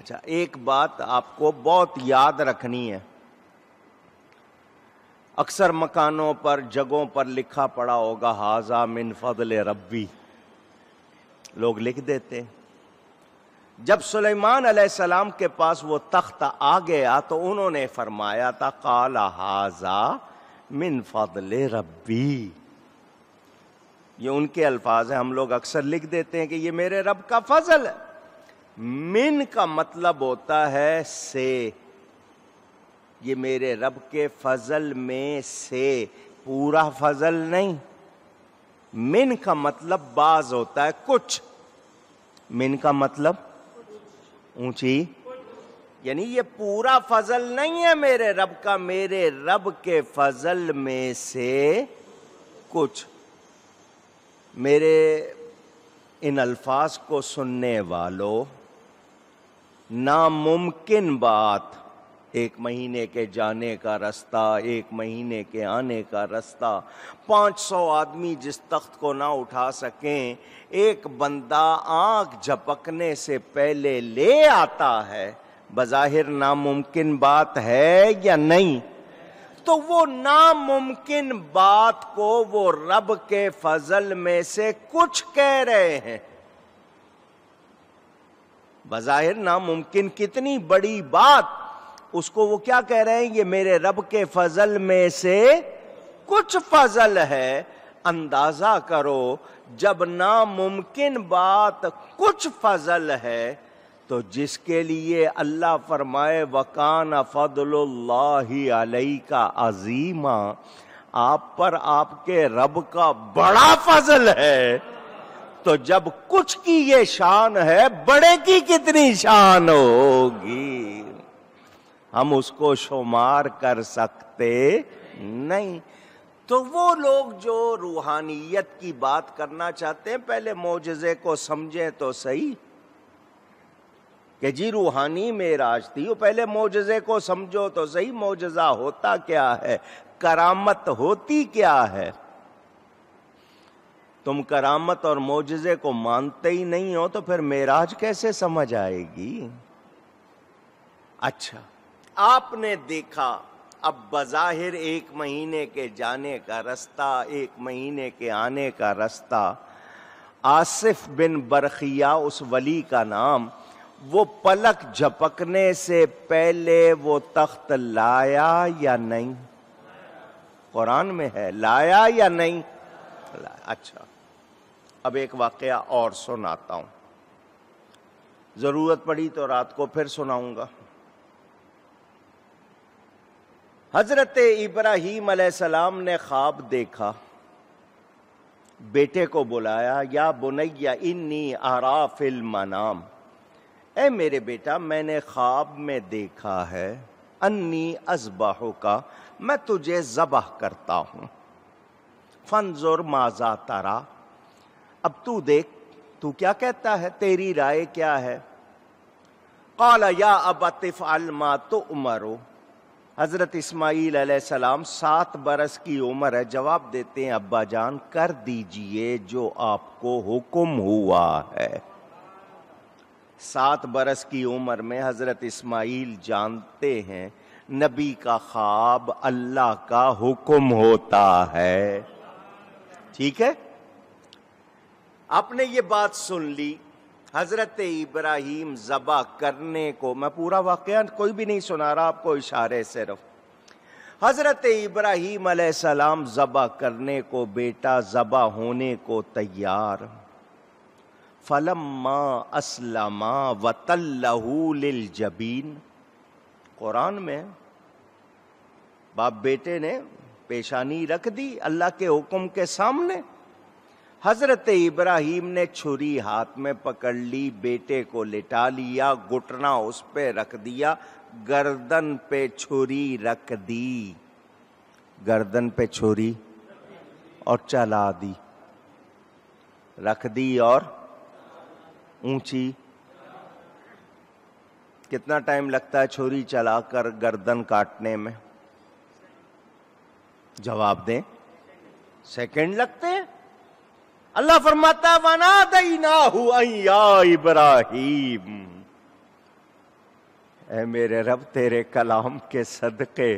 اچھا، ایک بات آپ کو بہت یاد رکھنی ہے. اکثر مکانوں پر جگہوں پر لکھا پڑا ہوگا ھذا من فضل ربی، لوگ لکھ دیتے ہیں. جب سلیمان علیہ السلام کے پاس وہ تخت آ گیا تو انہوں نے فرمایا تھا قال ھذا من فضل ربی. یہ ان کے الفاظ ہیں، ہم لوگ اکثر لکھ دیتے ہیں کہ یہ میرے رب کا فضل ہے. من کا مطلب ہوتا ہے سے، یہ میرے رب کے فضل میں سے، پورا فضل نہیں. من کا مطلب بعض ہوتا ہے، کچھ. من کا مطلب اونچی، یعنی یہ پورا فضل نہیں ہے میرے رب کا، میرے رب کے فضل میں سے کچھ. میرے ان الفاظ کو سننے والوں، ناممکن بات، ایک مہینے کے جانے کا رستہ، ایک مہینے کے آنے کا رستہ، 500 آدمی جس تخت کو نہ اٹھا سکیں، ایک بندہ آنکھ جھپکنے سے پہلے لے آتا ہے. بظاہر ناممکن بات ہے یا نہیں؟ تو وہ ناممکن بات کو وہ رب کے فضل میں سے کچھ کہہ رہے ہیں. بظاہر ناممکن کتنی بڑی بات، اس کو وہ کیا کہہ رہے ہیں؟ یہ میرے رب کے فضل میں سے کچھ فضل ہے. اندازہ کرو، جب ناممکن بات کچھ فضل ہے تو جس کے لیے اللہ فرمائے وَكَانَ فَضْلُ اللَّهِ عَلَيْكَ عَظِيمًا، آپ پر آپ کے رب کا بڑا فضل ہے، تو جب کچھ کی یہ شان ہے، بڑے کی کتنی شان ہوگی؟ ہم اس کو شمار کر سکتے نہیں. تو وہ لوگ جو روحانیت کی بات کرنا چاہتے ہیں، پہلے معجزے کو سمجھیں تو صحیح کہ جی روحانی معراج تھی. وہ پہلے معجزے کو سمجھو تو صحیح، معجزہ ہوتا کیا ہے، کرامت ہوتی کیا ہے. تم کرامت اور معجزے کو مانتے ہی نہیں ہو تو پھر معراج کیسے سمجھ آئے گی؟ اچھا، آپ نے دیکھا اب بظاہر 1 مہینے کے جانے کا رستہ، 1 مہینے کے آنے کا رستہ. آصف بن برخیہ اس ولی کا نام، وہ پلک جھپکنے سے پہلے وہ تخت لایا یا نہیں؟ قرآن میں ہے، لایا یا نہیں؟ اچھا، اب ایک واقعہ اور سناتا ہوں، ضرورت پڑی تو رات کو پھر سناؤں گا. حضرت ابراہیم علیہ السلام نے خواب دیکھا، بیٹے کو بلایا، یا بنی انی ارا فی المنام، اے میرے بیٹا میں نے خواب میں دیکھا ہے، انی اذبحک، میں تجھے ذبح کرتا ہوں، فانظر ماذا تری، اب تو دیکھ تو کیا کہتا ہے، تیری رائے کیا ہے. قال یا ابت افعل ما تؤمر، حضرت اسماعیل علیہ السلام 7 برس کی عمر ہے، جواب دیتے ہیں ابا جان کر دیجئے جو آپ کو حکم ہوا ہے. 7 برس کی عمر میں حضرت اسماعیل جانتے ہیں نبی کا خواب اللہ کا حکم ہوتا ہے. ٹھیک ہے، آپ نے یہ بات سن لی. حضرت ابراہیم ذبح کرنے کو، میں پورا واقعہ کوئی بھی نہیں سنا رہا آپ کو، اشارے صرف. حضرت ابراہیم علیہ السلام ذبح کرنے کو، بیٹا ذبح ہونے کو تیار. فلما اسلما وتلہ للجبین، قرآن میں باپ بیٹے نے پیشانی رکھ دی اللہ کے حکم کے سامنے. حضرت ابراہیم نے چھری ہاتھ میں پکڑ لی، بیٹے کو لٹا لیا، گھٹنا اس پہ رکھ دیا، گردن پہ چھری رکھ دی، گردن پہ چھری اور چلا دی، رکھ دی اور اونچی. کتنا ٹائم لگتا ہے چھری چلا کر گردن کاٹنے میں؟ جواب دیں. سیکنڈ لگتے ہیں. اللہ فرماتا ہے وَنَادَيْنَاهُ أَن يَا إِبْرَاهِيمُ، اے میرے رب تیرے کلام کے صدقے،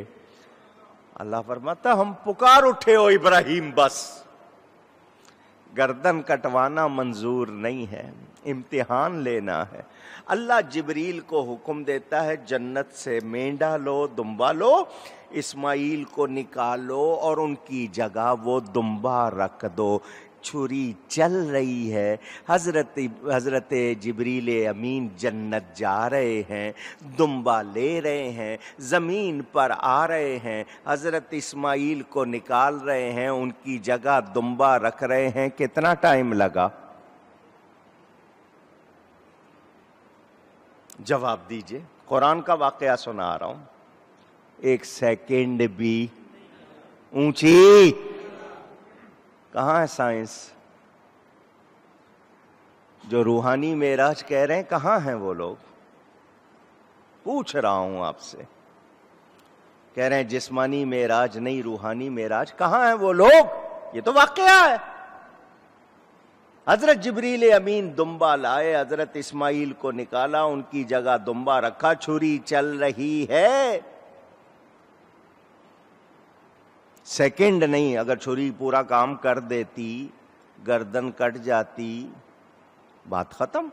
اللہ فرماتا ہم پکار اٹھے ہو ابراہیم، بس گردن کٹوانا منظور نہیں ہے، امتحان لینا ہے۔ اللہ جبریل کو حکم دیتا ہے جنت سے مینڈا لو، دمبا لو، اسماعیل کو نکالو اور ان کی جگہ وہ دمبا رکھ دو۔ چھری چل رہی ہے، حضرت جبریل امین جنت جا رہے ہیں، دمبا لے رہے ہیں، زمین پر آ رہے ہیں، حضرت اسماعیل کو نکال رہے ہیں، ان کی جگہ دمبا رکھ رہے ہیں۔ کتنا ٹائم لگا؟ جواب دیجئے، قرآن کا واقعہ سنا رہا ہوں، 1 سیکنڈ بھی۔ اونچی کہاں ہے سائنس؟ جو روحانی معراج کہہ رہے ہیں کہاں ہیں وہ لوگ؟ پوچھ رہا ہوں آپ سے، کہہ رہے ہیں جسمانی معراج نہیں روحانی معراج، کہاں ہیں وہ لوگ؟ یہ تو واقعہ ہے۔ حضرت جبریل امین دمبا لائے، حضرت اسماعیل کو نکالا، ان کی جگہ دمبا رکھا، چھری چل رہی ہے۔ سیکنڈ نہیں، اگر چھری پورا کام کر دیتی گردن کٹ جاتی، بات ختم۔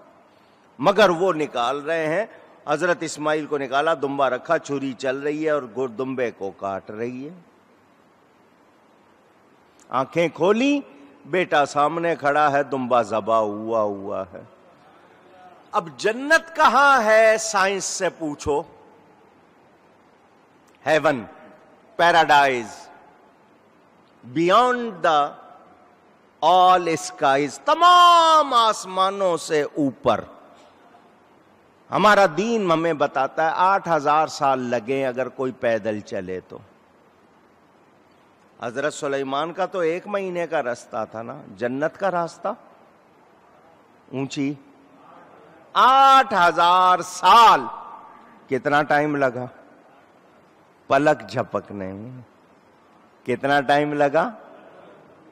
مگر وہ نکال رہے ہیں، حضرت اسماعیل کو نکالا، دمبا رکھا، چھری چل رہی ہے اور دمبے کو کاٹ رہی ہے۔ آنکھیں کھولی، بیٹا سامنے کھڑا ہے، دمبا ذبح ہوا ہے۔ اب جنت کہاں ہے؟ سائنس سے پوچھو۔ Heaven, paradise, beyond the all skies, تمام آسمانوں سے اوپر۔ ہمارا دین ہمیں بتاتا ہے 8000 سال لگیں اگر کوئی پیدل چلے تو۔ حضرت سلیمان کا تو 1 مہینے کا راستہ تھا نا، جنت کا راستہ اونچی 8000 سال۔ کتنا ٹائم لگا؟ پلک جھپکنے میں۔ کتنا ٹائم لگا؟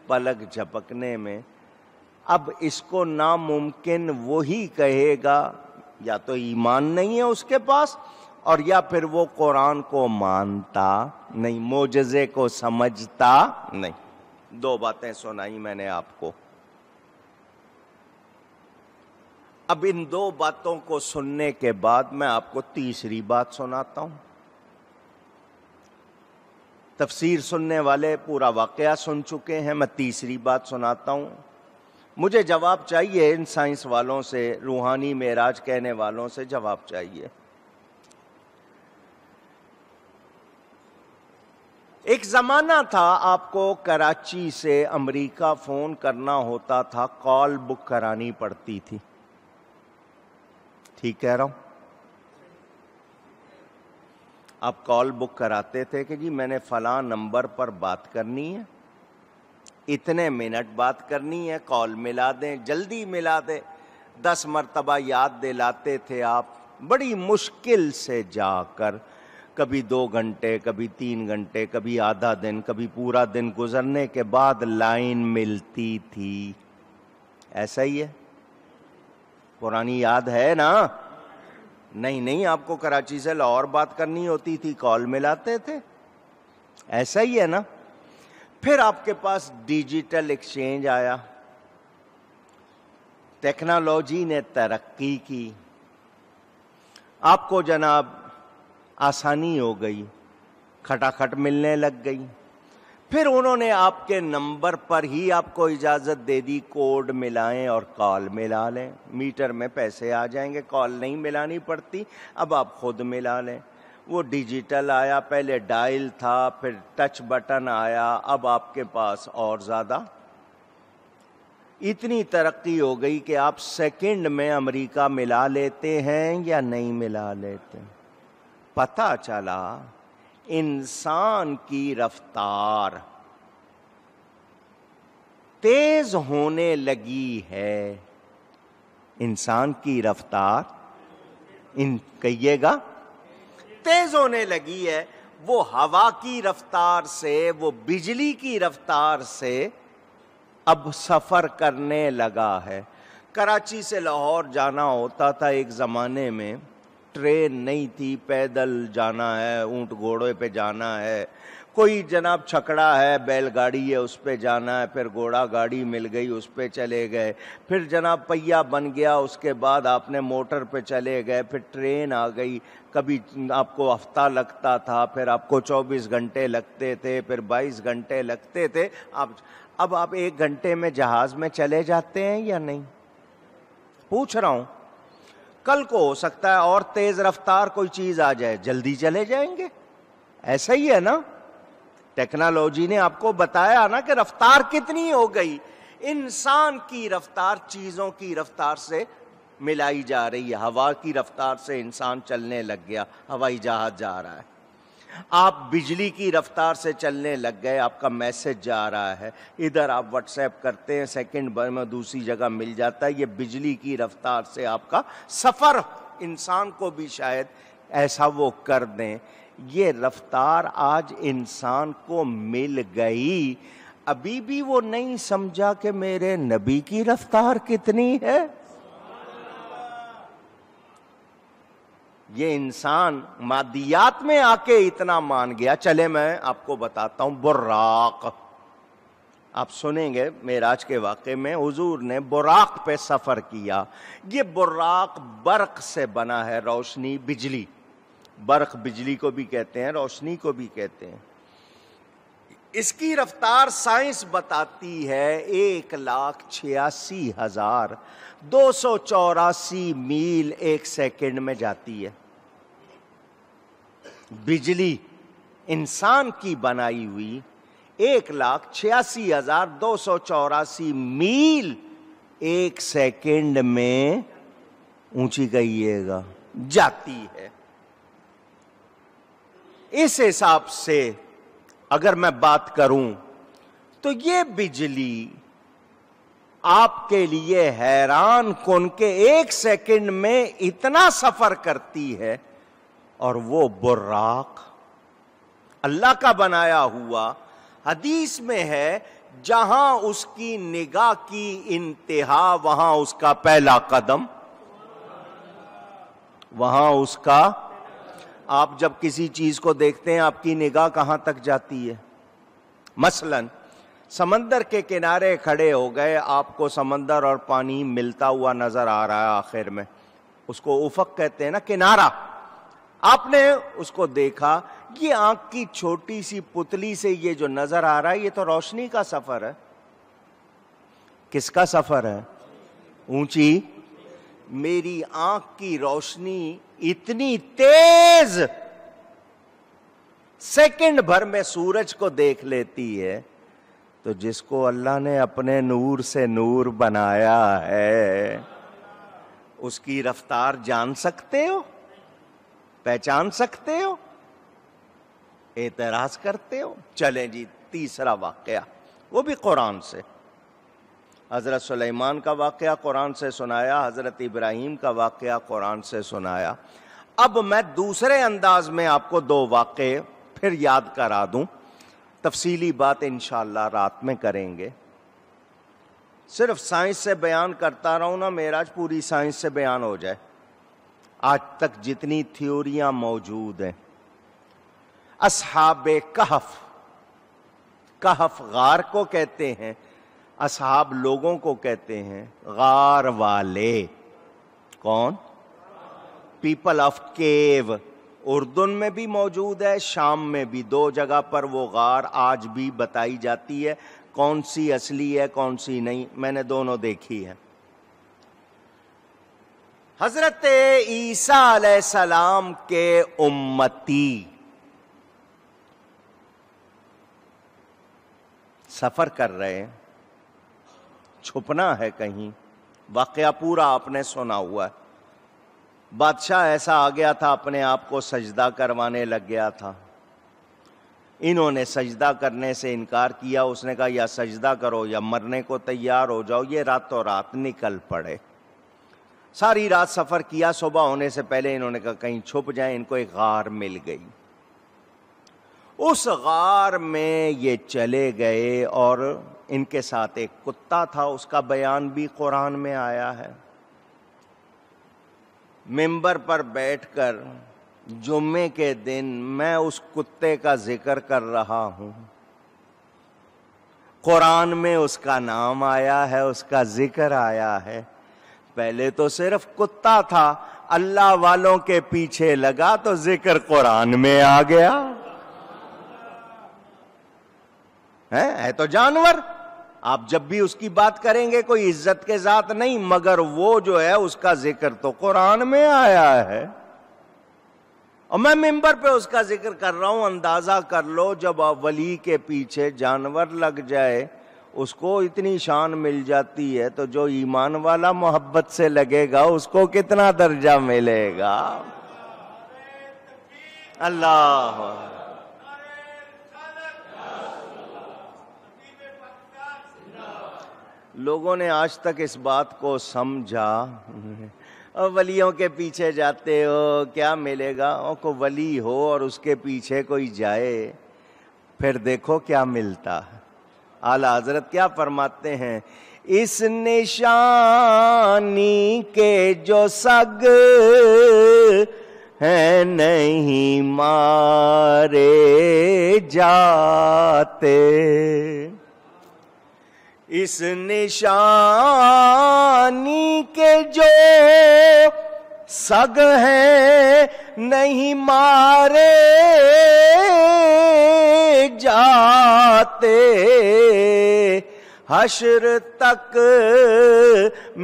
پلک جھپکنے میں۔ اب اس کو ناممکن وہی کہے گا یا تو ایمان نہیں ہے اس کے پاس، اور یا پھر وہ قرآن کو مانتا نہیں، معجزے کو سمجھتا نہیں۔ 2 باتیں سنائی میں نے آپ کو۔ اب ان 2 باتوں کو سننے کے بعد میں آپ کو تیسری بات سناتا ہوں۔ تفسیر سننے والے پورا واقعہ سن چکے ہیں، میں تیسری بات سناتا ہوں۔ مجھے جواب چاہیے ان سائنس والوں سے، روحانی معراج کہنے والوں سے جواب چاہیے۔ ایک زمانہ تھا آپ کو کراچی سے امریکہ فون کرنا ہوتا تھا، کال بک کرانی پڑتی تھی۔ ٹھیک کہہ رہا ہوں؟ آپ کال بک کراتے تھے کہ جی میں نے فلاں نمبر پر بات کرنی ہے، اتنے منٹ بات کرنی ہے، کال ملا دیں، جلدی ملا دیں۔ 10 مرتبہ یاد دلاتے تھے آپ، بڑی مشکل سے جا کر، کبھی 2 گھنٹے، کبھی 3 گھنٹے، کبھی آدھا دن، کبھی پورا دن گزرنے کے بعد لائن ملتی تھی۔ ایسا ہی ہے؟ پرانی یاد ہے نا؟ نہیں، آپ کو کراچی سے لاہور بات کرنی ہوتی تھی، کال ملاتے تھے۔ ایسا ہی ہے نا؟ پھر آپ کے پاس ڈیجیٹل ایکسچینج آیا، ٹیکنالوجی نے ترقی کی، آپ کو جناب آسانی ہو گئی، کھٹاکھٹ ملنے لگ گئی۔ پھر انہوں نے آپ کے نمبر پر ہی آپ کو اجازت دے دی کوڈ ملائیں اور کال ملا لیں، میٹر میں پیسے آ جائیں گے، کال نہیں ملانی پڑتی، اب آپ خود ملا لیں۔ وہ ڈیجیٹل آیا، پہلے ڈائل تھا، پھر ٹچ بٹن آیا، اب آپ کے پاس اور زیادہ اتنی ترقی ہو گئی کہ آپ سیکنڈ میں امریکہ ملا لیتے ہیں یا نہیں ملا لیتے۔ پتہ چلا انسان کی رفتار تیز ہونے لگی ہے۔ انسان کی رفتار کہیے گا تیز ہونے لگی ہے۔ وہ ہوا کی رفتار سے، وہ بجلی کی رفتار سے اب سفر کرنے لگا ہے۔ کراچی سے لاہور جانا ہوتا تھا ایک زمانے میں ٹرین نہیں تھی، پیدل جانا ہے، اونٹ گھوڑے پہ جانا ہے، کوئی جناب چھکڑا ہے، بیل گاڑی ہے اس پہ جانا ہے، پھر گھوڑا گاڑی مل گئی اس پہ چلے گئے، پھر جناب پہیا بن گیا، اس کے بعد آپ نے موٹر پہ چلے گئے، پھر ٹرین آ گئی، کبھی آپ کو ہفتہ لگتا تھا، پھر آپ کو 24 گھنٹے لگتے تھے، پھر 22 گھنٹے لگتے تھے، اب آپ 1 گھنٹے میں جہاز میں چلے جاتے ہیں یا نہیں؟ پوچھ رہا ہوں، کل کو ہو سکتا ہے اور تیز رفتار کوئی چیز آ جائے، جلدی چلے جائیں گے، ایسا ہی ہے نا؟ ٹیکنالوجی نے آپ کو بتایا نا کہ رفتار کتنی ہو گئی، انسان کی رفتار چیزوں کی رفتار سے ملائی جا رہی ہے، ہوا کی رفتار سے انسان چلنے لگ گیا، ہوائی جہاز جا رہا ہے، آپ بجلی کی رفتار سے چلنے لگ گئے، آپ کا میسج جا رہا ہے، ادھر آپ واٹس ایپ کرتے ہیں، سیکنڈ بھر میں دوسری جگہ مل جاتا ہے، یہ بجلی کی رفتار سے آپ کا سفر، انسان کو بھی شاید ایسا وہ کر دیں، یہ رفتار آج انسان کو مل گئی، ابھی بھی وہ نہیں سمجھا کہ میرے نبی کی رفتار کتنی ہے۔ یہ انسان مادیات میں آ کے اتنا مان گیا۔ چلے میں آپ کو بتاتا ہوں، براق، آپ سنیں گے معراج کے واقعے میں حضور نے براق پہ سفر کیا۔ یہ براق برق سے بنا ہے، روشنی، بجلی، برق بجلی کو بھی کہتے ہیں، روشنی کو بھی کہتے ہیں۔ اس کی رفتار سائنس بتاتی ہے 1,86,284 میل 1 سیکنڈ میں جاتی ہے۔ بجلی انسان کی بنائی ہوئی 1,86,284 میل 1 سیکنڈ میں اونچی کہیے گا جاتی ہے۔ اس حساب سے اگر میں بات کروں تو یہ بجلی آپ کے لیے حیران کن کہ 1 سیکنڈ میں اتنا سفر کرتی ہے، اور وہ براق اللہ کا بنایا ہوا، حدیث میں ہے جہاں اس کی نگاہ کی انتہا وہاں اس کا پہلا قدم، وہاں اس کا، آپ جب کسی چیز کو دیکھتے ہیں آپ کی نگاہ کہاں تک جاتی ہے؟ مثلا سمندر کے کنارے کھڑے ہو گئے، آپ کو سمندر اور پانی ملتا ہوا نظر آ رہا ہے، آخر میں اس کو افق کہتے ہیں نا، کنارہ، آپ نے اس کو دیکھا، یہ آنکھ کی چھوٹی سی پتلی سے یہ جو نظر آ رہا ہے یہ تو روشنی کا سفر ہے۔ کس کا سفر ہے؟ اونچی، میری آنکھ کی روشنی اتنی تیز سیکنڈ بھر میں سورج کو دیکھ لیتی ہے، تو جس کو اللہ نے اپنے نور سے نور بنایا ہے اس کی رفتار جان سکتے ہو؟ پہچان سکتے ہو؟ اعتراض کرتے ہو؟ چلیں جی، تیسرا واقعہ، وہ بھی قرآن سے، حضرت سلیمان کا واقعہ قرآن سے سنایا، حضرت ابراہیم کا واقعہ قرآن سے سنایا۔ اب میں دوسرے انداز میں آپ کو 2 واقعے پھر یاد کرا دوں، تفصیلی بات انشاءاللہ رات میں کریں گے۔ صرف سائنس سے بیان کرتا رہوں نا، معراج پوری سائنس سے بیان ہو جائے، آج تک جتنی تھیوریاں موجود ہیں۔ اصحاب کہف، کہف غار کو کہتے ہیں، اصحاب لوگوں کو کہتے ہیں، غار والے کون؟ پیپل آف کیو، اردن میں بھی موجود ہے، شام میں بھی، 2 جگہ پر وہ غار آج بھی بتائی جاتی ہے، کون سی اصلی ہے کون سی نہیں، میں نے دونوں دیکھی ہے۔ حضرت عیسیٰ علیہ السلام کے امتی سفر کر رہے ہیں، چھپنا ہے کہیں، واقعہ پورا آپ نے سنا ہوا ہے۔ بادشاہ ایسا آ گیا تھا، اپنے آپ کو سجدہ کروانے لگ گیا تھا، انہوں نے سجدہ کرنے سے انکار کیا، اس نے کہا یا سجدہ کرو یا مرنے کو تیار ہو جاؤ، یہ راتوں رات نکل پڑے، ساری رات سفر کیا، صبح ہونے سے پہلے انہوں نے کہا کہیں چھپ جائیں، ان کو ایک غار مل گئی، اس غار میں یہ چلے گئے، اور ان کے ساتھ ایک کتا تھا، اس کا بیان بھی قرآن میں آیا ہے۔ منبر پر بیٹھ کر جمعے کے دن میں اس کتے کا ذکر کر رہا ہوں، قرآن میں اس کا نام آیا ہے، اس کا ذکر آیا ہے۔ پہلے تو صرف کتا تھا، اللہ والوں کے پیچھے لگا تو ذکر قرآن میں آ گیا۔ ہے تو جانور، آپ جب بھی اس کی بات کریں گے کوئی عزت کے ساتھ نہیں، مگر وہ جو ہے اس کا ذکر تو قرآن میں آیا ہے، اور میں منبر پہ اس کا ذکر کر رہا ہوں۔ اندازہ کر لو جب ولی کے پیچھے جانور لگ جائے اس کو اتنی شان مل جاتی ہے، تو جو ایمان والا محبت سے لگے گا اس کو کتنا درجہ ملے گا۔ اللہ لوگوں نے آج تک اس بات کو سمجھا، اور ولیوں کے پیچھے جاتے ہو کیا ملے گا؟ کوئی ولی ہو اور اس کے پیچھے کوئی جائے پھر دیکھو کیا ملتا ہے۔ اعلیٰ حضرت کیا فرماتے ہیں؟ اس نشانی کے جو سگ ہیں نہیں مارے جاتے، اس نشانی کے جو سگ ہیں نہیں مارے جاتے، حشر تک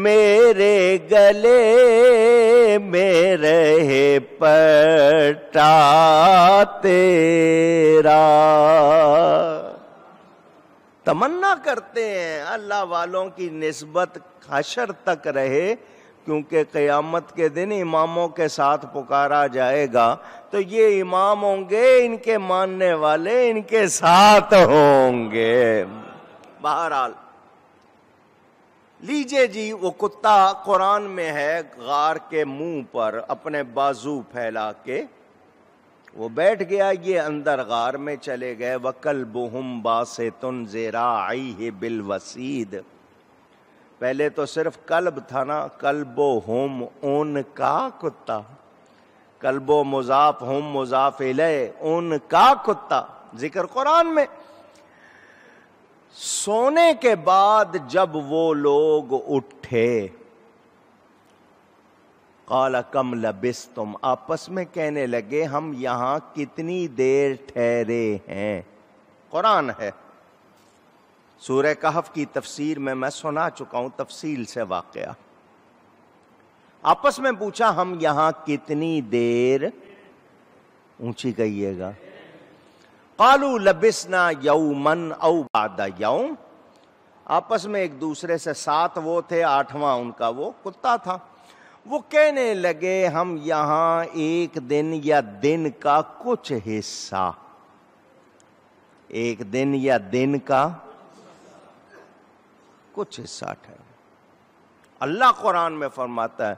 میرے گلے میں رہے پٹا تیرا۔ تمنا کرتے ہیں اللہ والوں کی نسبت حشر تک رہے، کیونکہ قیامت کے دن اماموں کے ساتھ پکارا جائے گا تو یہ امام ہوں گے، ان کے ماننے والے ان کے ساتھ ہوں گے۔ بہرحال لیجئے جی، وہ کتا قرآن میں ہے، غار کے منہ پر اپنے بازو پھیلا کے وہ بیٹھ گیا، یہ اندر غار میں چلے گئے۔ وَكَلْبُهُمْ بَاسِطٌ ذِرَاعَيْهِ بِالْوَسِيدِ، پہلے تو صرف کلب تھا نا، کلبہم ان کا کتا، کلب و مضاف ہم مضاف الیہ، ان کا کتا، ذکر قرآن میں۔ سونے کے بعد جب وہ لوگ اٹھے، قال کم لبستم، آپس میں کہنے لگے ہم یہاں کتنی دیر ٹھہرے ہیں۔ قرآن ہے، سورہ کہف کی تفسیر میں سنا چکا ہوں تفصیل سے واقعہ۔ آپس میں پوچھا ہم یہاں کتنی دیر، اونچی کہیے گا، قالوا لبسنا یومن او بعد یوم، آپس میں ایک دوسرے سے، ساتھ وہ تھے، آٹھواں ان کا وہ کتا تھا، وہ کہنے لگے ہم یہاں ایک دن یا دن کا کچھ حصہ، ایک دن یا دن کا کچھ حصہ ٹھہرے۔ اللہ قرآن میں فرماتا ہے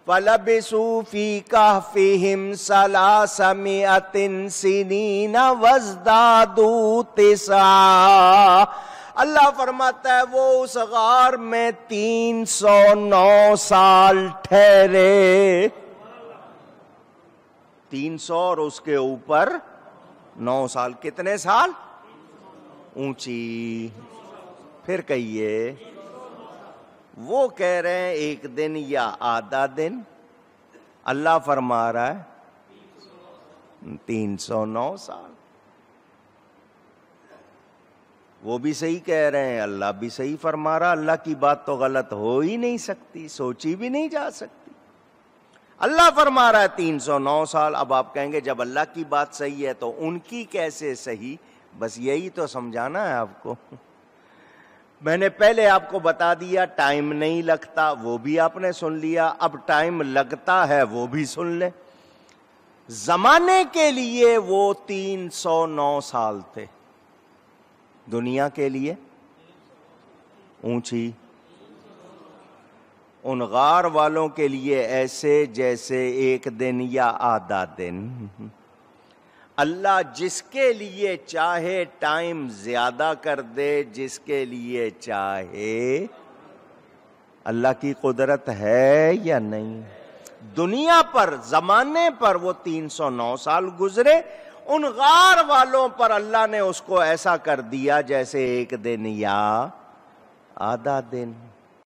فَلَبِسُوا فِي كَهْفِهِمْ 300 سِنِينَ وَازْدَادُوا 9، اللہ فرماتا ہے وہ اس غار میں 309 سال ٹھہرے، 300 اور اس کے اوپر 9 سال، کتنے سال؟ اونچی، پھر کہیے، وہ کہہ رہے ہیں ایک دن یا آدھا دن، اللہ فرما رہا ہے 309 سال۔ وہ بھی صحیح کہہ رہے ہیں، اللہ بھی صحیح فرما رہا، اللہ کی بات تو غلط ہو ہی نہیں سکتی، سوچی بھی نہیں جا سکتی۔ اللہ فرما رہا ہے 309 سال۔ اب آپ کہیں گے جب اللہ کی بات صحیح ہے تو ان کی کیسے صحیح؟ بس یہی تو سمجھانا ہے آپ کو۔ میں نے پہلے آپ کو بتا دیا ٹائم نہیں لگتا، وہ بھی آپ نے سن لیا، اب ٹائم لگتا ہے وہ بھی سن لیں۔ زمانے کے لیے وہ 309 سال تھے، دنیا کے لیے اونچی، ان غار والوں کے لیے ایسے جیسے ایک دن یا آدھا دن۔ اللہ جس کے لیے چاہے ٹائم زیادہ کر دے، جس کے لیے چاہے، اللہ کی قدرت ہے یا نہیں؟ دنیا پر زمانے پر وہ 309 سال گزرے، ان غار والوں پر اللہ نے اس کو ایسا کر دیا جیسے ایک دن یا آدھا دن۔